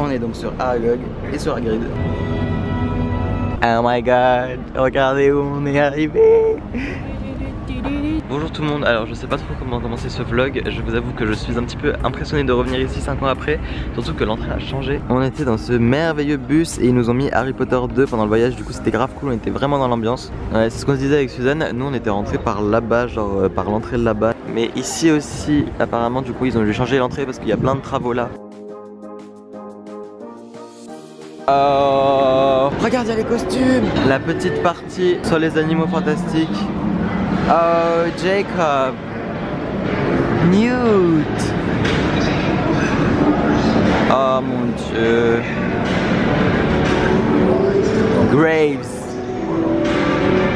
On est donc sur Aragog et sur Hagrid. Oh my god, regardez où on est arrivé. Bonjour tout le monde, alors je sais pas trop comment commencer ce vlog. Je vous avoue que je suis un petit peu impressionné de revenir ici 5 ans après. Surtout que l'entrée a changé. On était dans ce merveilleux bus et ils nous ont mis Harry Potter 2 pendant le voyage. Du coup c'était grave cool, on était vraiment dans l'ambiance. Ouais, c'est ce qu'on se disait avec Suzanne. Nous on était rentrés par là-bas, genre par l'entrée de là-bas. Mais ici aussi apparemment du coup ils ont dû changer l'entrée parce qu'il y a plein de travaux là. Oh, regarde, il y a les costumes. La petite partie sur les animaux fantastiques. Oh, Jacob. Newt. Oh mon dieu. Graves.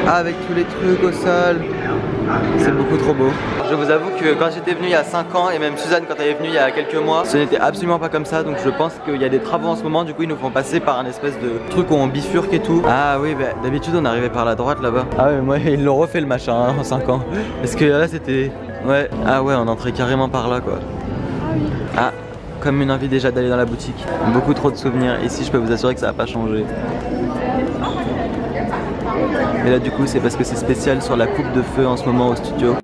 Ah, avec tous les trucs au sol. C'est beaucoup trop beau. Je vous avoue que quand j'étais venu il y a 5 ans et même Suzanne quand elle est venue il y a quelques mois, ce n'était absolument pas comme ça. Donc je pense qu'il y a des travaux en ce moment. Du coup ils nous font passer par un espèce de truc où on bifurque et tout. Ah oui, bah, d'habitude on arrivait par la droite là-bas. Ah ouais, moi ils l'ont refait le machin hein, en 5 ans. Parce que là c'était... Ouais. Ah ouais, on entrait carrément par là quoi. Ah, comme une envie déjà d'aller dans la boutique. Beaucoup trop de souvenirs. Ici je peux vous assurer que ça va pas changer. Et là du coup c'est parce que c'est spécial sur la coupe de feu en ce moment au studio.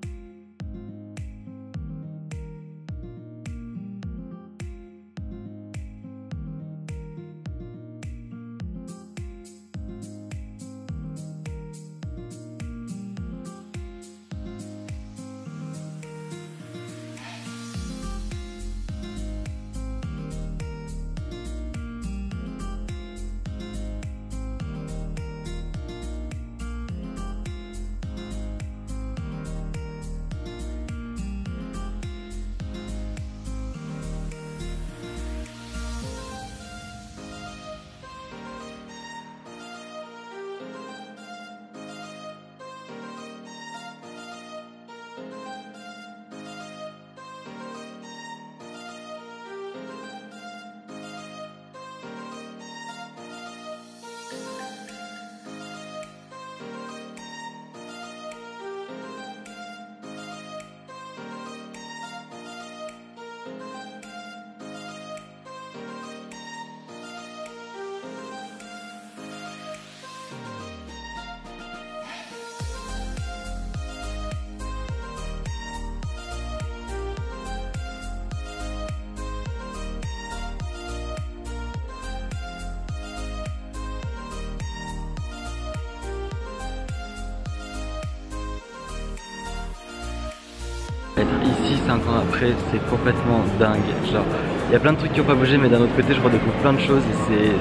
Être ici 5 ans après, c'est complètement dingue. Genre, il y a plein de trucs qui n'ont pas bougé, mais d'un autre côté, je redécouvre plein de choses et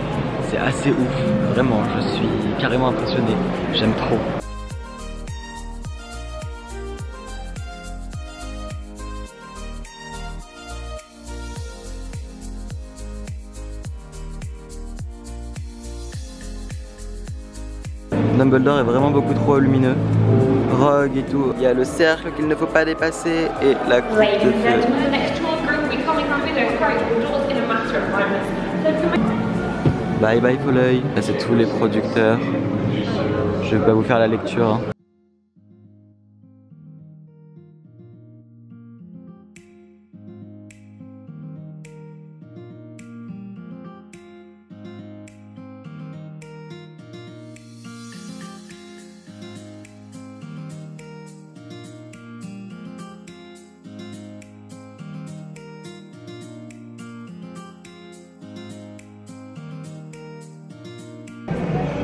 c'est assez ouf. Vraiment, je suis carrément impressionné. J'aime trop. Dumbledore est vraiment beaucoup trop lumineux. Rogue et tout. Il y a le cercle qu'il ne faut pas dépasser et la coupe de feu. Bye bye Foley. Là c'est tous les producteurs. Je vais pas vous faire la lecture. Hein.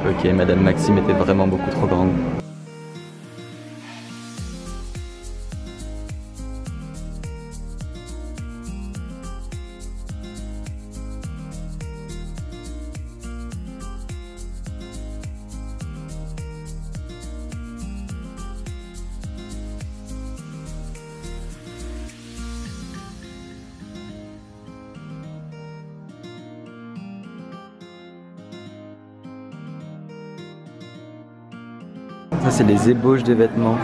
Ok, Madame Maxime était vraiment beaucoup trop grande. Ça c'est les ébauches des vêtements.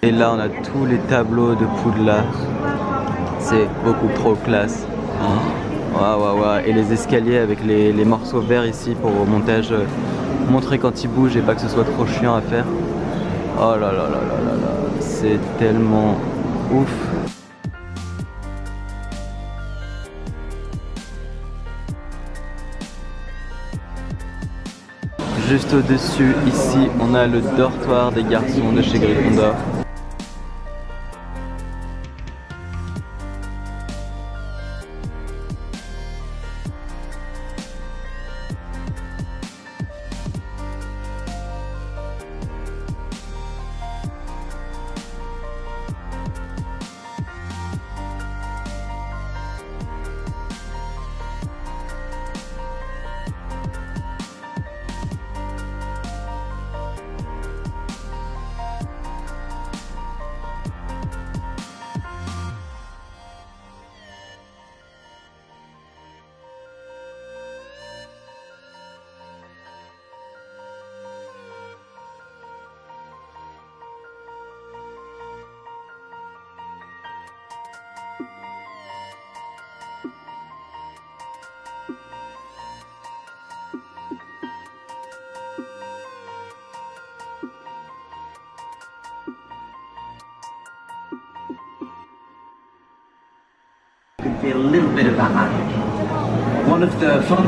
Et là on a tous les tableaux de Poudlard. C'est beaucoup trop classe. Waouh. Et les escaliers avec les morceaux verts ici pour au montage montrer quand ils bougent et pas que ce soit trop chiant à faire. Oh là là là là là là. C'est tellement ouf. Juste au-dessus, ici, on a le dortoir des garçons de chez Gryffondor.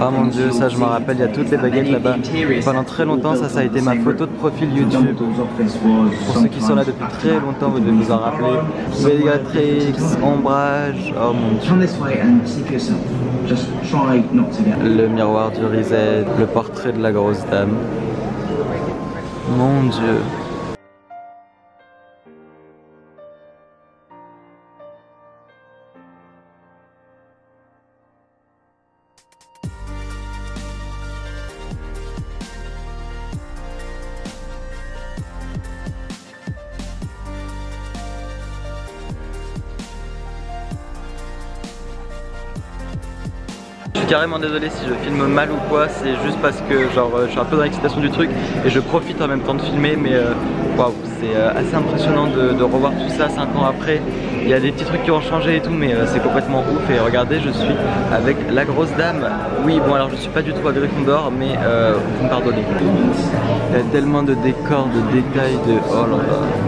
Oh mon dieu, ça je m'en rappelle, il y a toutes les baguettes là-bas. Pendant très longtemps, ça a été ma photo de profil YouTube. Pour ceux qui sont là depuis très longtemps, vous devez vous en rappeler. Bégatrix, Ombrage, oh mon dieu. Le miroir du reset, le portrait de la grosse dame. Mon dieu. Je suis carrément désolé si je filme mal ou quoi, c'est juste parce que genre je suis un peu dans l'excitation du truc et je profite en même temps de filmer, mais waouh, c'est assez impressionnant de revoir tout ça 5 ans après. Il y a des petits trucs qui ont changé et tout, mais c'est complètement ouf. Et regardez, je suis avec la grosse dame. Oui, bon alors je suis pas du tout à Gryffondor, mais vous me pardonnez. Il y a tellement de décors, de détails, de... oh là là.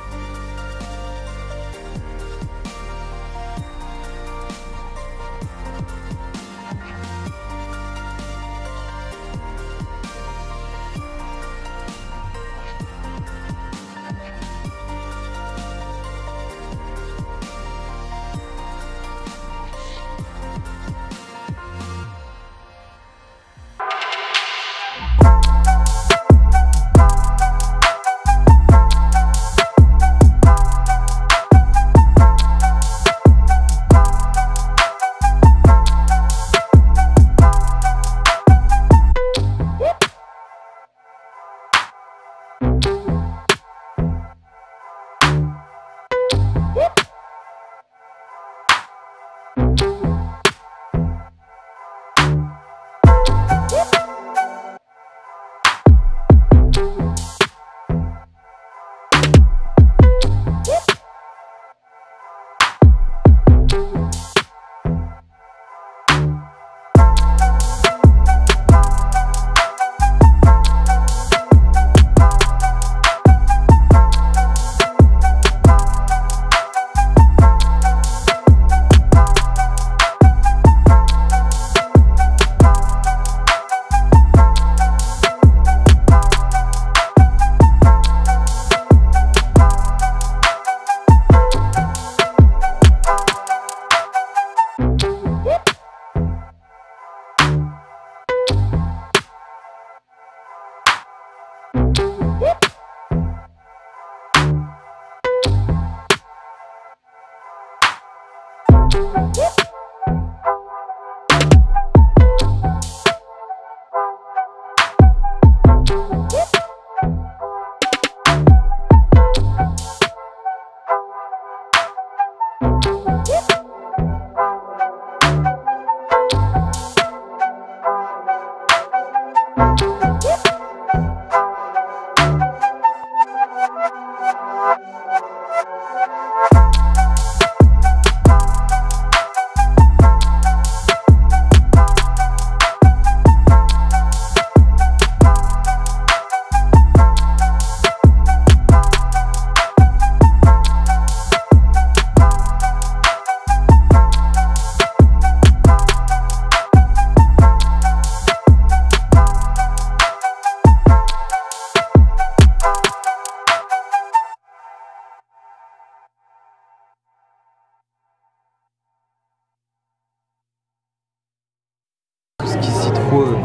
trouve.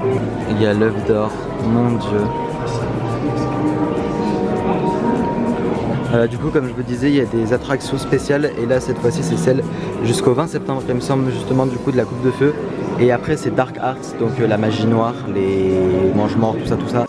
Il y a l'œuf d'or, mon dieu. Voilà, du coup, comme je vous disais, il y a des attractions spéciales et là, cette fois-ci, c'est celle jusqu'au 20 septembre, il me semble, justement, du coup, de la coupe de feu. Et après, c'est Dark Arts, donc la magie noire, les mange-morts, tout ça, tout ça.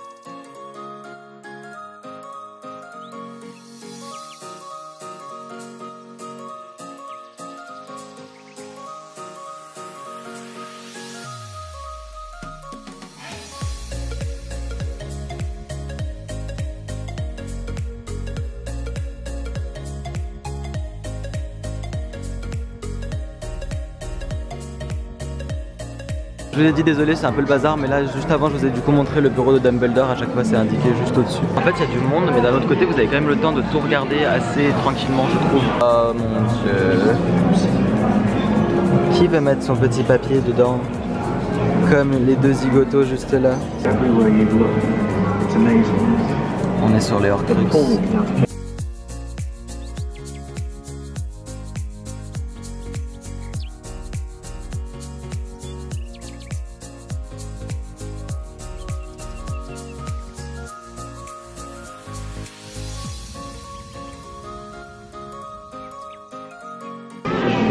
Je vous ai dit désolé, c'est un peu le bazar, mais là juste avant je vous ai du coup montré le bureau de Dumbledore, à chaque fois c'est indiqué juste au-dessus. En fait il y a du monde, mais d'un autre côté vous avez quand même le temps de tout regarder assez tranquillement, je trouve. Oh mon dieu. Qui va mettre son petit papier dedans? Comme les deux zigotos juste là. On est sur les Horcruxes.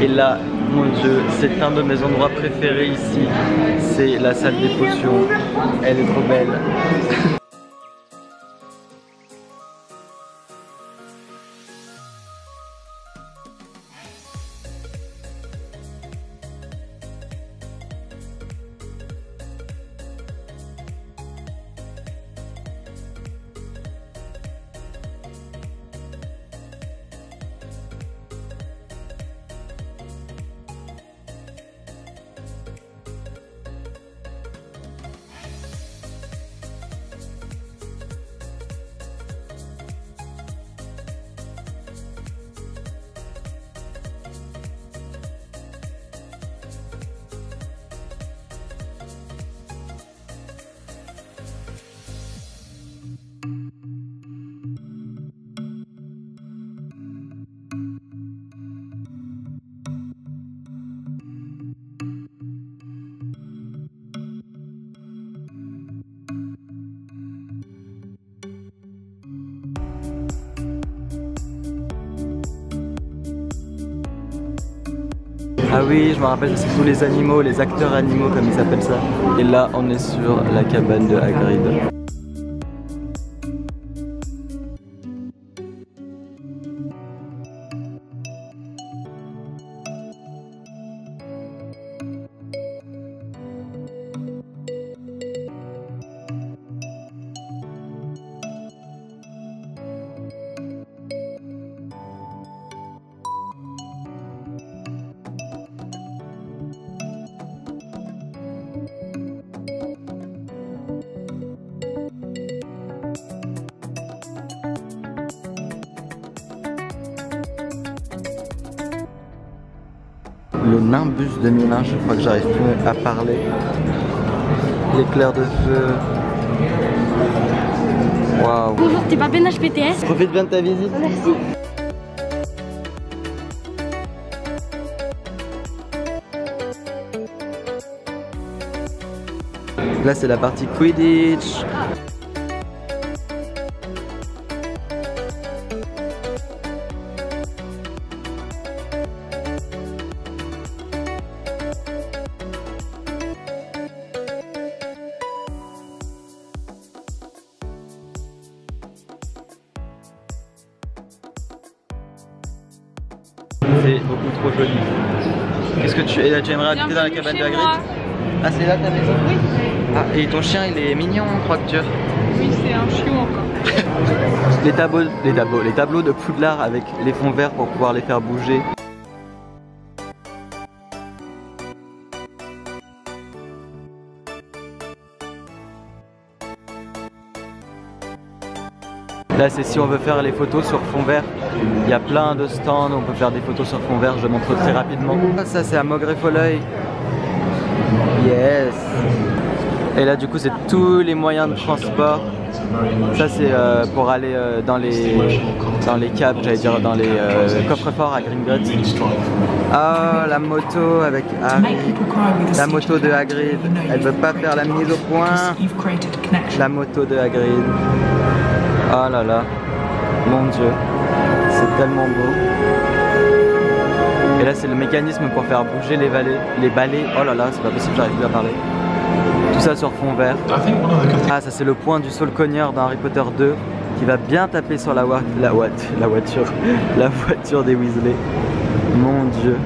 Et là, mon dieu, c'est un de mes endroits préférés ici. C'est la salle des potions. Elle est trop belle. Ah oui, je me rappelle, c'est tous les animaux, les acteurs animaux comme ils s'appellent ça. Et là, on est sur la cabane de Hagrid. Le Nimbus 2001, je crois que j'arrive plus à parler. L'éclair de feu. Waouh. Bonjour, t'es pas Ben HPTS? Profite bien de ta visite. Merci. Là c'est la partie Quidditch. C'est beaucoup trop joli. Qu'est-ce que tu aimerais habiter dans la cabane de Hagrid? Ah, c'est là ta maison? Oui. Ah, et ton chien il est mignon, croque-tu? Oui, c'est un chiot encore. les tableaux de Poudlard avec les fonds verts pour pouvoir les faire bouger. Là c'est si on veut faire les photos sur fond vert. Il y a plein de stands, on peut faire des photos sur fond vert, je montre très rapidement. Ça c'est à Maugréfoleuil. Yes. Et là du coup c'est tous les moyens de transport Ça c'est pour aller dans les caves, j'allais dire dans les coffres-forts à Gringotts. Ah, la moto avec Harry, la moto de Hagrid, elle veut pas faire la mise au point. La moto de Hagrid. Oh là là, mon dieu, c'est tellement beau. Et là c'est le mécanisme pour faire bouger les balais. Oh là là, c'est pas possible, j'arrive plus à parler. Tout ça sur fond vert. Ah, ça c'est le point du Saul Cogneur dans Harry Potter 2 qui va bien taper sur la voiture des Weasley. Mon dieu.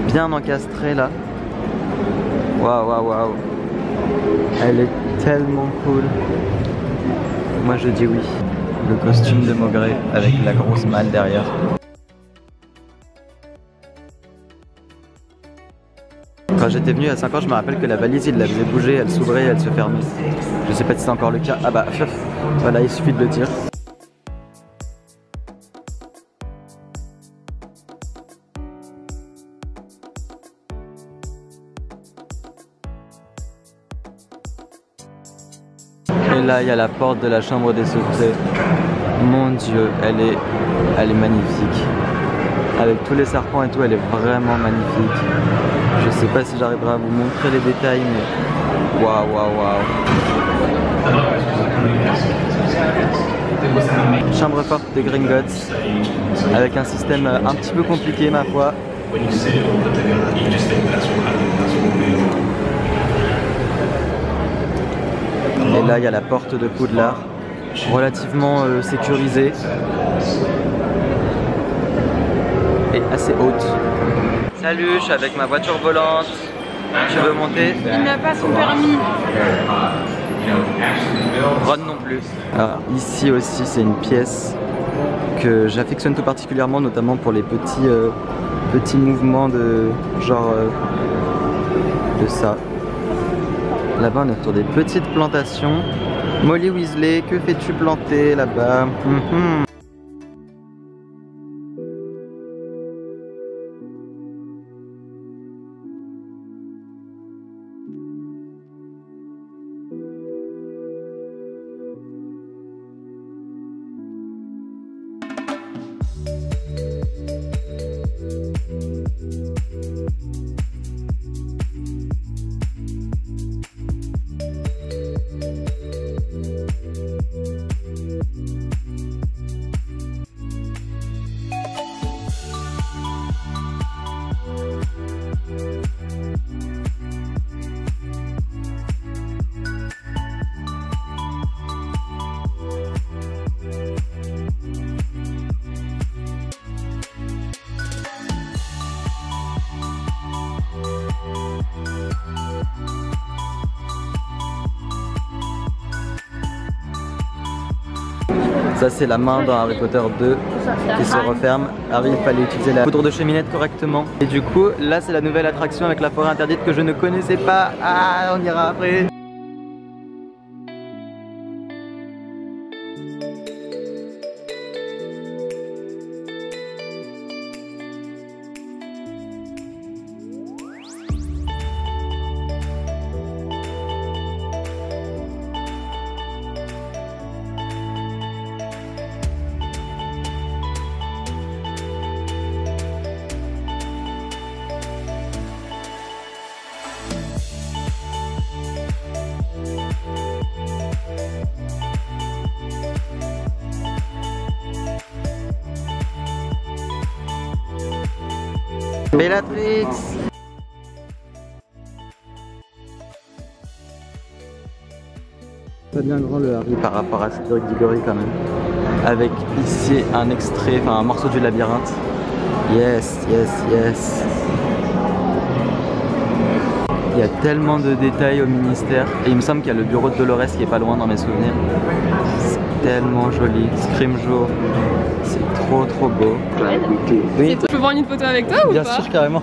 Bien encastrée là. Waouh, waouh, waouh. Elle est tellement cool. Moi je dis oui. Le costume de Maugrey avec la grosse malle derrière. Quand j'étais venu à 5 ans, je me rappelle que la valise, il la faisait bouger, elle s'ouvrait, elle se fermait. Je sais pas si c'est encore le cas. Ah bah, voilà, il suffit de le dire. Et là, il y a la porte de la chambre des secrets. Mon dieu, elle est magnifique. Avec tous les serpents et tout, elle est vraiment magnifique. Je sais pas si j'arriverai à vous montrer les détails, mais waouh, waouh, waouh. Chambre forte de Gringotts, avec un système un petit peu compliqué, ma foi. Et là, il y a la porte de Poudlard, relativement sécurisée et assez haute. Salut, je suis avec ma voiture volante. Tu veux monter? Il n'a pas son permis. Ron non plus. Alors, ici aussi, c'est une pièce que j'affectionne tout particulièrement, notamment pour les petits mouvements de genre de ça. Là-bas, on est sur des petites plantations. Molly Weasley, que fais-tu planter là-bas? Ça c'est la main dans Harry Potter 2 qui se referme. Harry, il fallait utiliser la poudre de cheminette correctement. Et du coup, là c'est la nouvelle attraction avec la forêt interdite que je ne connaissais pas. Ah, on ira après. Bellatrix. Pas bien grand le Harry par rapport à Cédric Diggory quand même. Avec ici un extrait, enfin un morceau du labyrinthe. Yes, yes, yes. Il y a tellement de détails au ministère. Et il me semble qu'il y a le bureau de Dolores qui est pas loin dans mes souvenirs. C'est tellement joli. Scrimgeour. C'est trop trop beau. Oui. Je peux prendre une photo avec toi ou pas? Bien sûr, carrément.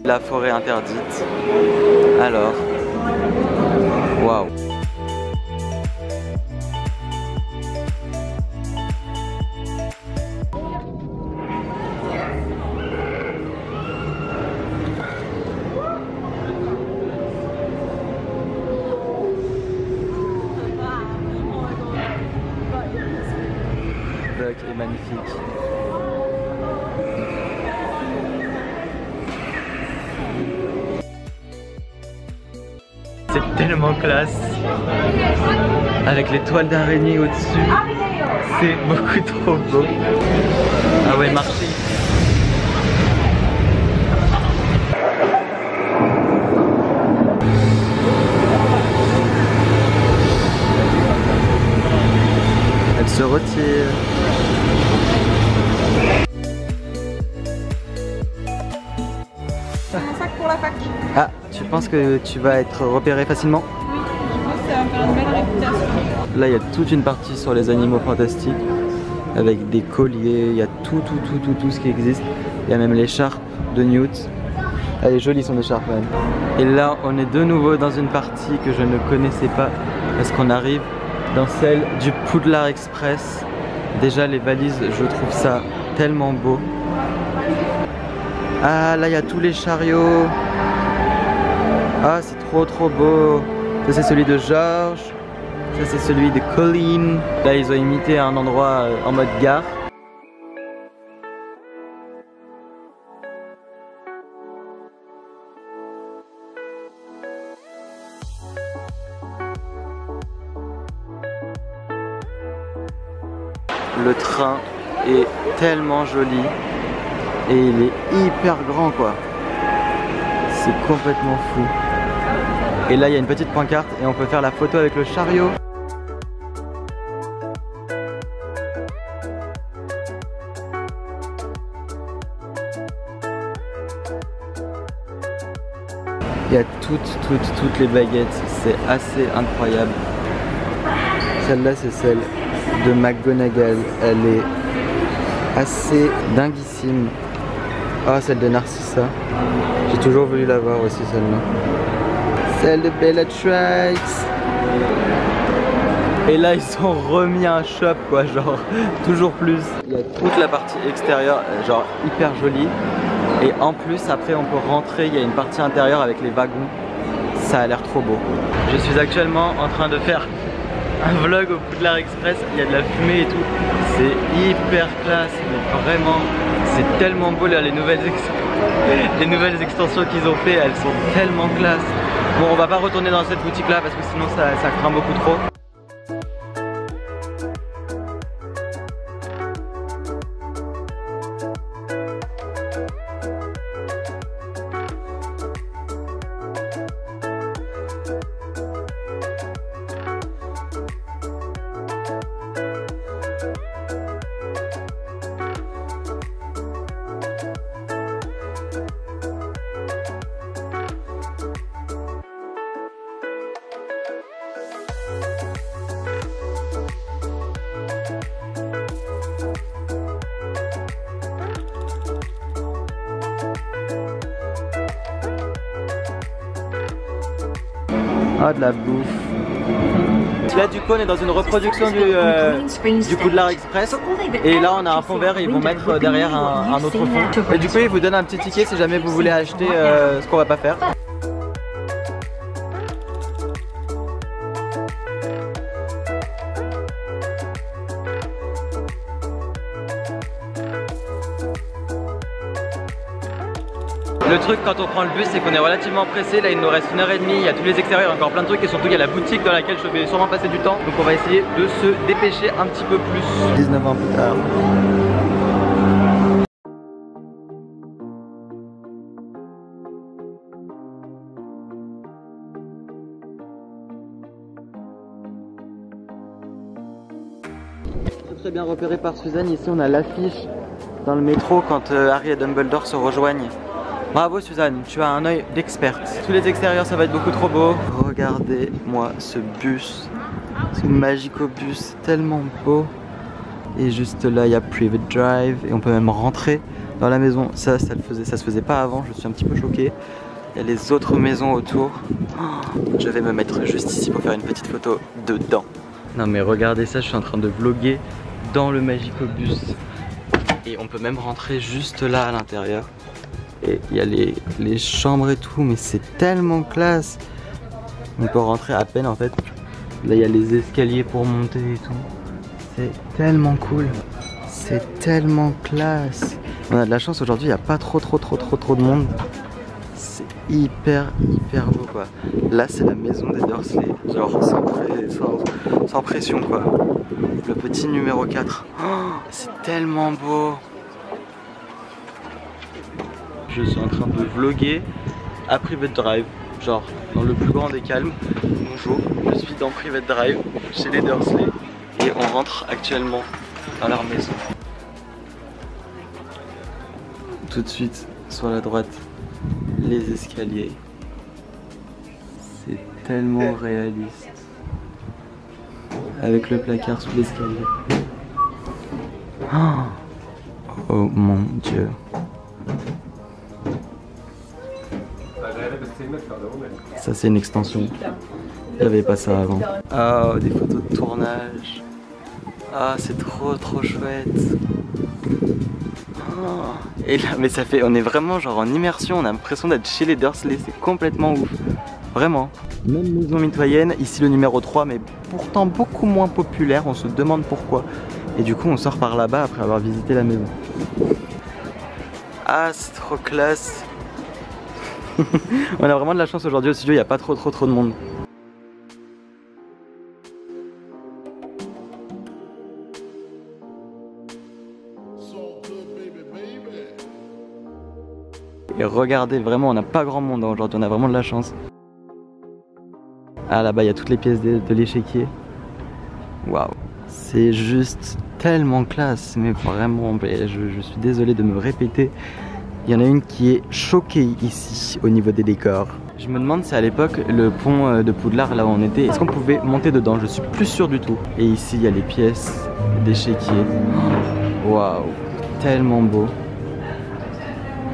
La forêt interdite. Alors, waouh. Le bloc est magnifique. C'est tellement classe. Avec les toiles d'araignée au-dessus. C'est beaucoup trop beau. Ah ouais, marcher. Elle se retire. Un sac pour la fac. Ah, tu penses que tu vas être repéré facilement? Oui, je pense que ça va faire une belle réputation. Là, il y a toute une partie sur les animaux fantastiques avec des colliers, il y a tout ce qui existe. Il y a même l'écharpe de Newt. Elle est jolie son écharpe même. Et là, on est de nouveau dans une partie que je ne connaissais pas parce qu'on arrive dans celle du Poudlard Express. Déjà, les valises, je trouve ça tellement beau. Ah, là, il y a tous les chariots. Ah, c'est trop beau. Ça, c'est celui de George. Ça, c'est celui de Colleen. Là, ils ont imité un endroit en mode gare. Le train est tellement joli et il est hyper grand quoi. C'est complètement fou. Et là il y a une petite pancarte et on peut faire la photo avec le chariot. Il y a toutes les baguettes, c'est assez incroyable. Celle-là c'est celle de McGonagall, elle est assez dinguissime. Ah, celle de Narcissa, j'ai toujours voulu la voir aussi celle-là. Celle de Bellatrix. Et là ils ont remis un shop quoi, genre toujours plus. Il y a toute la partie extérieure, genre hyper jolie. Et en plus après on peut rentrer, il y a une partie intérieure avec les wagons. Ça a l'air trop beau. Je suis actuellement en train de faire un vlog au Poudlard Express, il y a de la fumée et tout, c'est hyper classe, mais vraiment, c'est tellement beau là, les nouvelles extensions qu'ils ont fait, elles sont tellement classe. Bon, on va pas retourner dans cette boutique là parce que sinon ça craint beaucoup trop. Ah, de la bouffe. Là du coup on est dans une reproduction du Poudlard Express. Et là on a un fond vert et ils vont mettre derrière un autre fond. Et du coup ils vous donnent un petit ticket si jamais vous voulez acheter ce qu'on va pas faire. Le truc quand on prend le bus c'est qu'on est relativement pressé, là il nous reste 1h30, il y a tous les extérieurs, il y a encore plein de trucs et surtout il y a la boutique dans laquelle je vais sûrement passer du temps. Donc on va essayer de se dépêcher un petit peu plus. 19 ans plus tard. Très bien repéré par Suzanne, ici on a l'affiche dans le métro quand Harry et Dumbledore se rejoignent. Bravo Suzanne, tu as un œil d'experte. Tous les extérieurs ça va être beaucoup trop beau. Regardez-moi ce bus, ce magico-bus, tellement beau. Et juste là il y a Private Drive et on peut même rentrer dans la maison. Ça se faisait pas avant, je suis un petit peu choqué. Il y a les autres maisons autour. Je vais me mettre juste ici pour faire une petite photo dedans. Non mais regardez ça, je suis en train de vlogger dans le Magicobus. Et on peut même rentrer juste là à l'intérieur. Et il y a les chambres et tout, mais c'est tellement classe. On peut rentrer à peine en fait. Là il y a les escaliers pour monter et tout. C'est tellement cool. C'est tellement classe. On a de la chance aujourd'hui, il n'y a pas trop de monde. C'est hyper beau quoi. Là c'est la maison des Dursley. Genre sans pression quoi. Le petit numéro 4. Oh, c'est tellement beau. Je suis en train de vlogger à Private Drive. Genre dans le plus grand des calmes. Bonjour, je suis dans Private Drive chez les Dursley. Et on rentre actuellement dans leur maison. Tout de suite sur la droite, les escaliers. C'est tellement réaliste. Avec le placard sous l'escalier. Oh mon Dieu. Ça c'est une extension. Il n'y avait pas ça avant. Ah, des photos de tournage. Ah, c'est trop chouette. Oh. Et là, mais ça fait, on est vraiment genre en immersion, on a l'impression d'être chez les Dursley, c'est complètement ouf. Vraiment. Même maison mitoyenne, ici le numéro 3, mais pourtant beaucoup moins populaire, on se demande pourquoi. Et du coup on sort par là-bas après avoir visité la maison. Ah, c'est trop classe. On a vraiment de la chance aujourd'hui au studio, il n'y a pas trop de monde. Et regardez, vraiment on n'a pas grand monde aujourd'hui, on a vraiment de la chance. Ah là-bas il y a toutes les pièces de l'échiquier. Waouh, c'est juste tellement classe, mais vraiment, je suis désolé de me répéter. Il y en a une qui est choquée ici au niveau des décors. Je me demande si à l'époque le pont de Poudlard là où on était, est-ce qu'on pouvait monter dedans? Je suis plus sûr du tout. Et ici il y a les pièces d'échiquier. Waouh, tellement beau.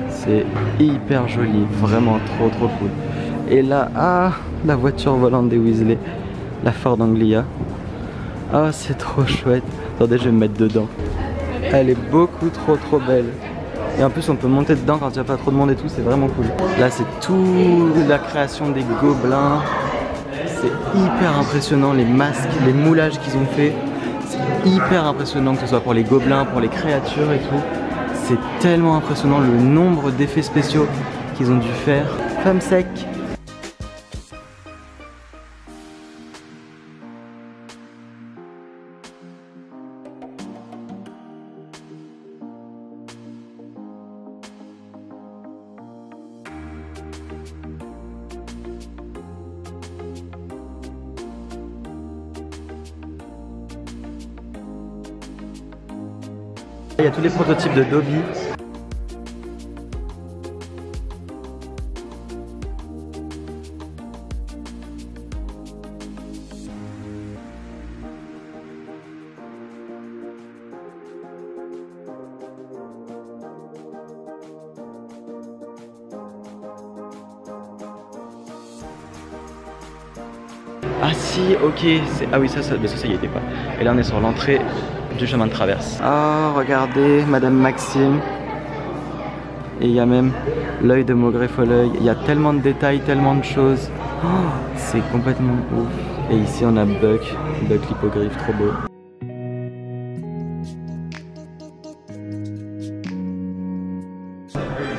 C'est hyper joli, vraiment trop cool. Et là, ah, la voiture volante des Weasley, la Ford Anglia. Ah, c'est trop chouette. Attendez, je vais me mettre dedans. Elle est beaucoup trop belle. Et en plus on peut monter dedans quand il n'y a pas trop de monde et tout, c'est vraiment cool. Là c'est toute la création des gobelins. C'est hyper impressionnant, les masques, les moulages qu'ils ont fait. C'est hyper impressionnant, que ce soit pour les gobelins, pour les créatures et tout. C'est tellement impressionnant le nombre d'effets spéciaux qu'ils ont dû faire. Femme sec. Il y a tous les prototypes de Dobby. Ah si, ok, ah oui ça y était pas. Et là on est sur l'entrée du chemin de traverse. Ah, regardez, Madame Maxime. Et il y a même l'œil de Maugrey Folleuil. Il y a tellement de détails, tellement de choses. Oh, c'est complètement ouf. Et ici on a Buck l'hippogriffe, trop beau.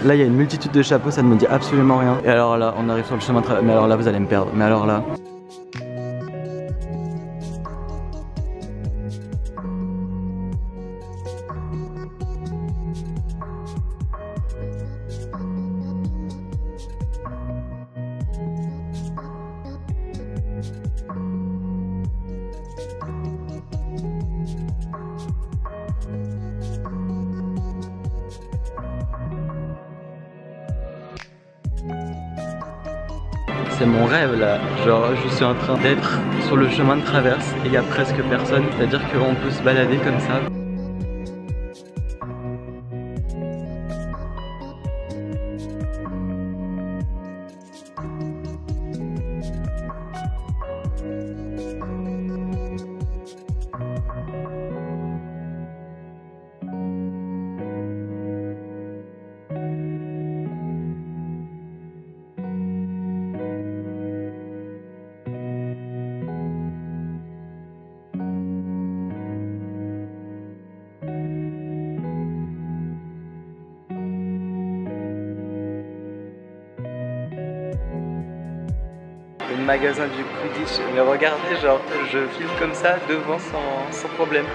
Là il y a une multitude de chapeaux, ça ne me dit absolument rien. Et alors là, on arrive sur le chemin de traverse. Mais alors là, vous allez me perdre. Mais alors là... C'est mon rêve là, genre je suis en train d'être sur le chemin de traverse et il n'y a presque personne, c'est à dire qu'on peut se balader comme ça. magasin du Quidditch. Mais regardez, genre, je filme comme ça devant sans problème.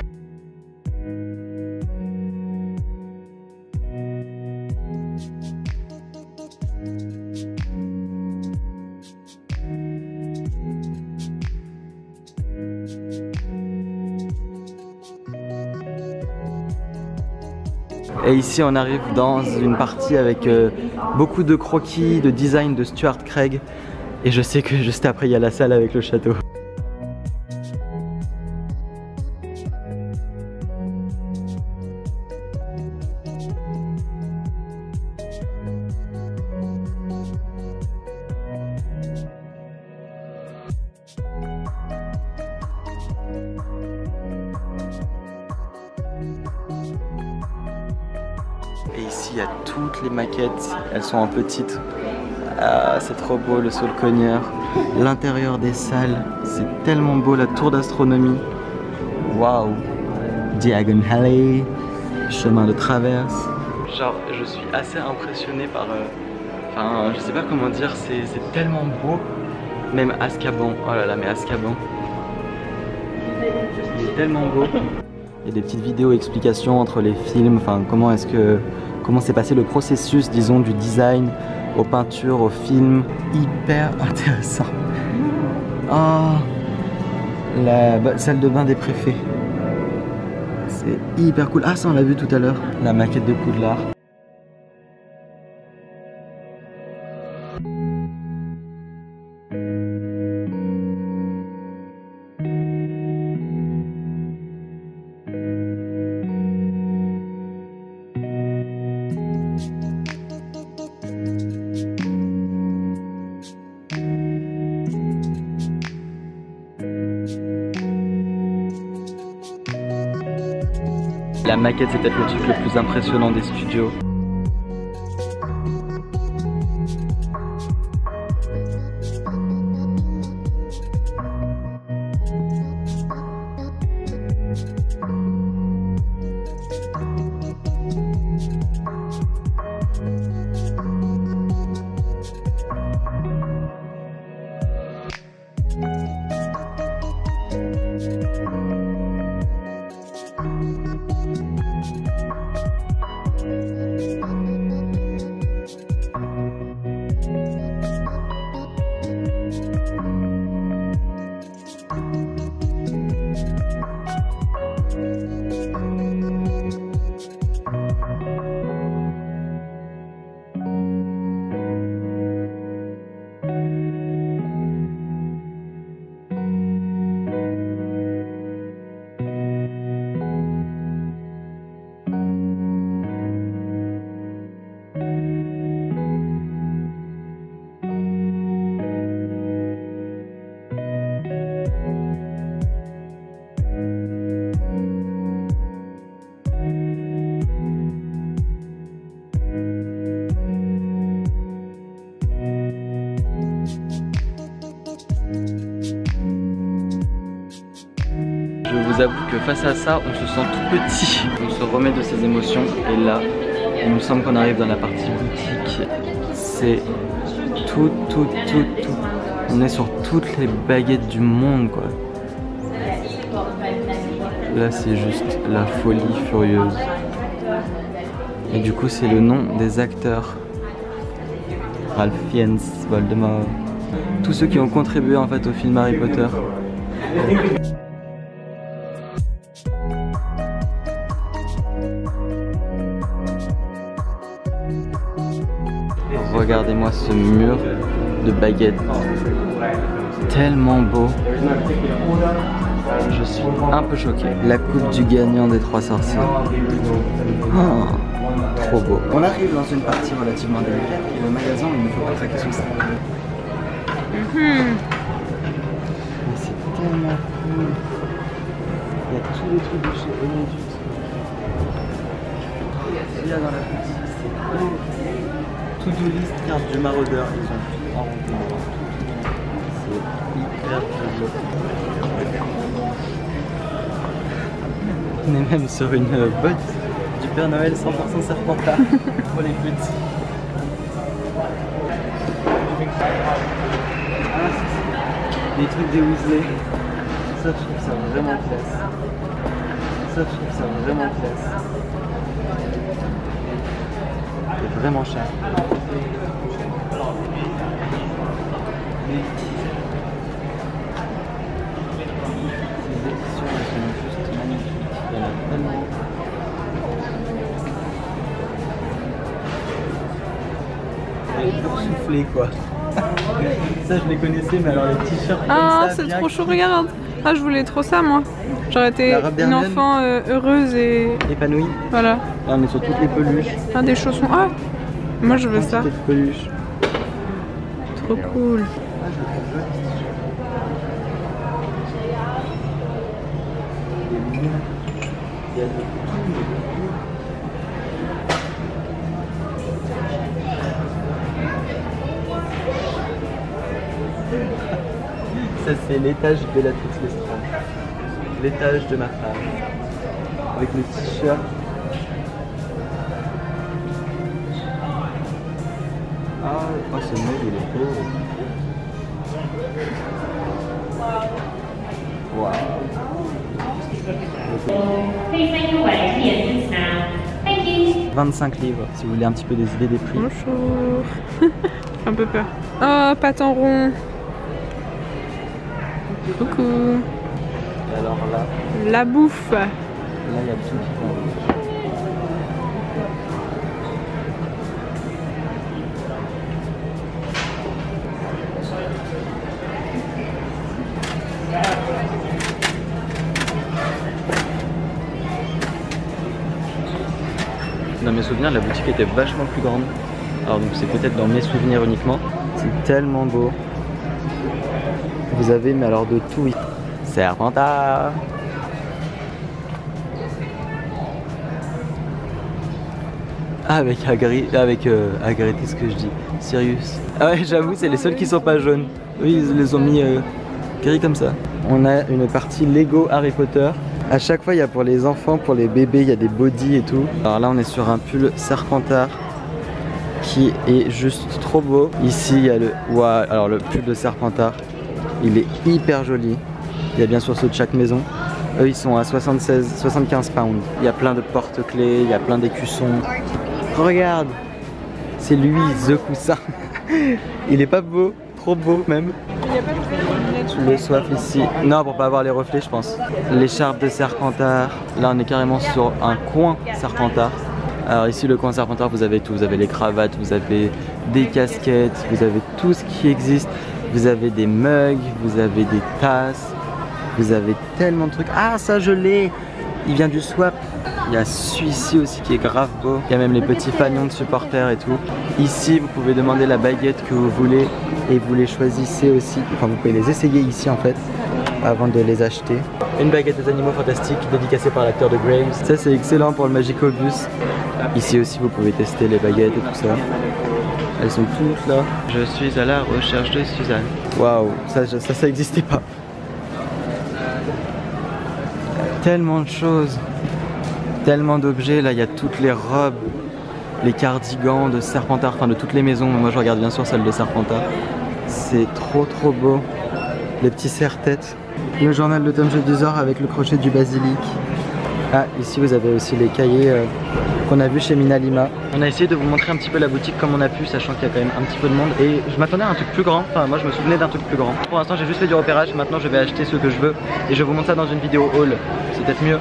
Et ici on arrive dans une partie avec beaucoup de croquis, de design de Stuart Craig. Et je sais que juste après il y a la salle avec le château. Et ici il y a toutes les maquettes, elles sont en petites. Ah, c'est trop beau le Saule Cogneur. L'intérieur des salles, c'est tellement beau, la tour d'astronomie. Waouh. Diagon Alley, chemin de traverse. Genre je suis assez impressionné par... Enfin je sais pas comment dire, c'est tellement beau. Même Azkaban, oh là là mais Azkaban. Il est tellement beau. Il y a des petites vidéos explications entre les films, enfin comment s'est passé le processus, disons, du design aux peintures, aux films. Hyper intéressant. Oh, la salle de bain des préfets. C'est hyper cool. Ah ça on l'a vu tout à l'heure, la maquette de Poudlard. La maquette c'est peut-être le truc le plus impressionnant des studios. Je vous avoue que face à ça, on se sent tout petit. On se remet de ses émotions et là, il nous semble qu'on arrive dans la partie boutique. C'est tout. On est sur toutes les baguettes du monde quoi. Là c'est juste la folie furieuse. Et du coup c'est le nom des acteurs. Ralph Fiennes, Voldemort. Tous ceux qui ont contribué en fait au film Harry Potter. Regardez-moi ce mur de baguettes, tellement beau. Je suis un peu choqué. La coupe du gagnant des 3 sorciers. Oh, trop beau. On arrive dans une partie relativement délicate et le magasin il ne faut pas craquer sur ça. Mais c'est tellement cool. Il y a tous les trucs de chez Benedict. Il y a dans la boutique, c'est beau. To-do list, carte du maraudeur, ils ont tout inventé. C'est hyper joli. On est même sur une botte du Père Noël 100% Serpentard pour les petits. Les trucs des Weasley. Ça, je trouve ça vraiment classe. Ça, je trouve ça vraiment classe. C'est vraiment cher. Soufflé quoi. Ça je les connaissais, mais alors les t-shirts ah c'est trop chaud, regarde. Ah je voulais trop ça moi. J'aurais été une enfant heureuse et épanouie. Voilà. Là on est sur toutes les peluches. Ah des chaussons. Ah moi je veux ça. Peluches. Trop cool. Ça c'est l'étage de la Bellatrix Lestrange. L'étage de ma femme. Avec le t-shirt. Ah, oh, ce mec il est beau. Waouh. 25 livres si vous voulez un petit peu des idées des prix. Bonjour. Un peu peur. Oh, pâte en rond. Coucou. Et alors là, la bouffe. Là il y a tout qui va. Dans mes souvenirs, la boutique était vachement plus grande. Alors donc c'est peut-être dans mes souvenirs uniquement. C'est tellement beau. Vous avez mais alors de tout. Serpentard. Ah avec Hagrid, Hagrid, qu'est-ce que je dis? Sirius. Ah ouais j'avoue c'est les seuls qui sont pas jaunes. Oui ils les ont mis gris comme ça. On a une partie Lego Harry Potter. À chaque fois il y a pour les enfants, pour les bébés, il y a des bodys et tout. Alors là on est sur un pull Serpentard qui est juste trop beau. Ici il y a le... Wow, alors le pull de Serpentard, il est hyper joli. Il y a bien sûr ceux de chaque maison. Eux ils sont à 75 pounds. Il y a plein de porte-clés, il y a plein d'écussons. Regarde, c'est lui, The Coussin. Il est pas beau, trop beau même. Il n'y a pas de Le soif ici. Non, pour pas avoir les reflets je pense. L'écharpe de Serpentard. Là on est carrément sur un coin Serpentard. Alors ici le coin Serpentard vous avez tout. Vous avez les cravates, vous avez des casquettes, vous avez tout ce qui existe. Vous avez des mugs, vous avez des tasses. Vous avez tellement de trucs. Ah ça je l'ai. Il vient du swap. Il y a celui-ci aussi qui est grave beau. Il y a même les petits fanions de supporters et tout. Ici vous pouvez demander la baguette que vous voulez et vous les choisissez aussi. Enfin vous pouvez les essayer ici en fait avant de les acheter. Une baguette des animaux fantastiques dédicacée par l'acteur de Graves. Ça c'est excellent pour le Magicobus. Ici aussi vous pouvez tester les baguettes et tout ça. Elles sont toutes là. Je suis à la recherche de Suzanne. Waouh, ça existait pas. Tellement de choses. Tellement d'objets, là il y a toutes les robes, les cardigans de Serpentard, enfin de toutes les maisons, moi je regarde bien sûr celle de Serpentard. C'est trop beau. Les petits serre-têtes. Le journal de Tom Jedusor avec le crochet du basilic. Ah, ici vous avez aussi les cahiers qu'on a vu chez Minalima. On a essayé de vous montrer un petit peu la boutique comme on a pu, sachant qu'il y a quand même un petit peu de monde. Et je m'attendais à un truc plus grand, enfin moi je me souvenais d'un truc plus grand. Pour l'instant j'ai juste fait du repérage, maintenant je vais acheter ce que je veux. Et je vous montre ça dans une vidéo haul, c'est peut-être mieux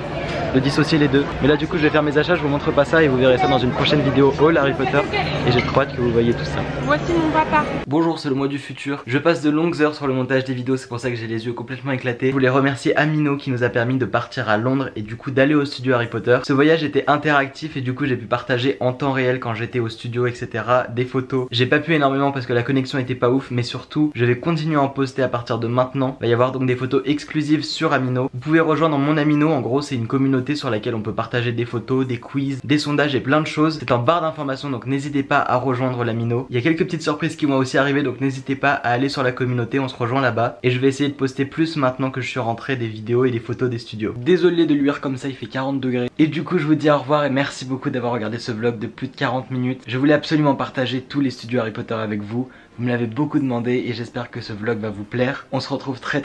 de dissocier les deux. Mais là du coup je vais faire mes achats, je vous montre pas ça et vous verrez ça dans une prochaine vidéo haul Harry Potter. Et j'ai trop hâte que vous voyez tout ça. Voici mon papa. Bonjour, c'est le mois du futur. Je passe de longues heures sur le montage des vidéos, c'est pour ça que j'ai les yeux complètement éclatés. Je voulais remercier Amino qui nous a permis de partir à Londres et du coup d'aller au studio Harry Potter. Ce voyage était interactif et du coup j'ai pu partager en temps réel quand j'étais au studio etc. des photos. J'ai pas pu énormément parce que la connexion était pas ouf, mais surtout je vais continuer à en poster à partir de maintenant. Il va y avoir donc des photos exclusives sur Amino. Vous pouvez rejoindre mon Amino, en gros c'est une communauté sur laquelle on peut partager des photos, des quiz, des sondages et plein de choses. C'est en barre d'informations donc n'hésitez pas à rejoindre l'Amino. Il y a quelques petites surprises qui vont aussi arriver donc n'hésitez pas à aller sur la communauté, on se rejoint là-bas. Et je vais essayer de poster plus maintenant que je suis rentré des vidéos et des photos des studios. Désolé de luire comme ça, il fait 40 degrés. Et du coup je vous dis au revoir et merci beaucoup d'avoir regardé ce vlog de plus de 40 minutes. Je voulais absolument partager tous les studios Harry Potter avec vous. Vous me l'avez beaucoup demandé et j'espère que ce vlog va vous plaire. On se retrouve très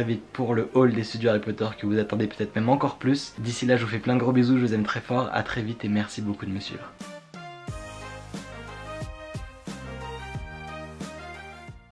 vite pour le haul des studios Harry Potter que vous attendez peut-être même encore plus. D'ici là je vous fais plein de gros bisous, je vous aime très fort, à très vite et merci beaucoup de me suivre.